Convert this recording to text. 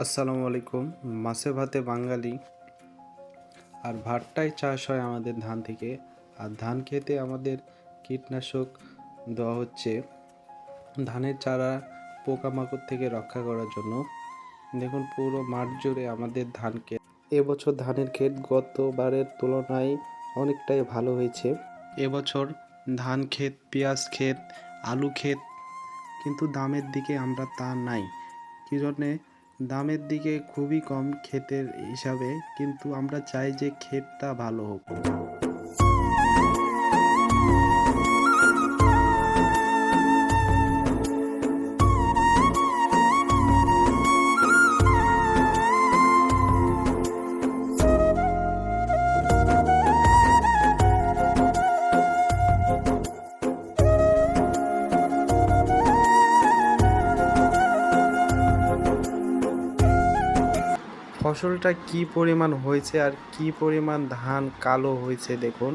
আসসালামু আলাইকুম। মাছে ভাতে বাঙালি, আর ভাতটাই চাষ হয় আমাদের ধান থেকে। আর ধান খেতে আমাদের কীটনাশক দেওয়া হচ্ছে ধানের চারা পোকামাকড় থেকে রক্ষা করার জন্য। দেখুন পুরো মাঠ জুড়ে আমাদের ধান ক্ষেত। এবছর ধানের ক্ষেত গতবারের তুলনায় অনেকটাই ভালো হয়েছে। এবছর ধান ক্ষেত, পেঁয়াজ ক্ষেত, আলু ক্ষেত, কিন্তু দামের দিকে আমরা তা নাই। কী জন্যে? দামের দিকে খুবই কম ক্ষেতের হিসাবে, কিন্তু আমরা চাই যে ক্ষেতটা ভালো হোক। ফসলটা কি পরিমাণ হয়েছে আর কি পরিমাণ ধান কালো হয়েছে দেখুন।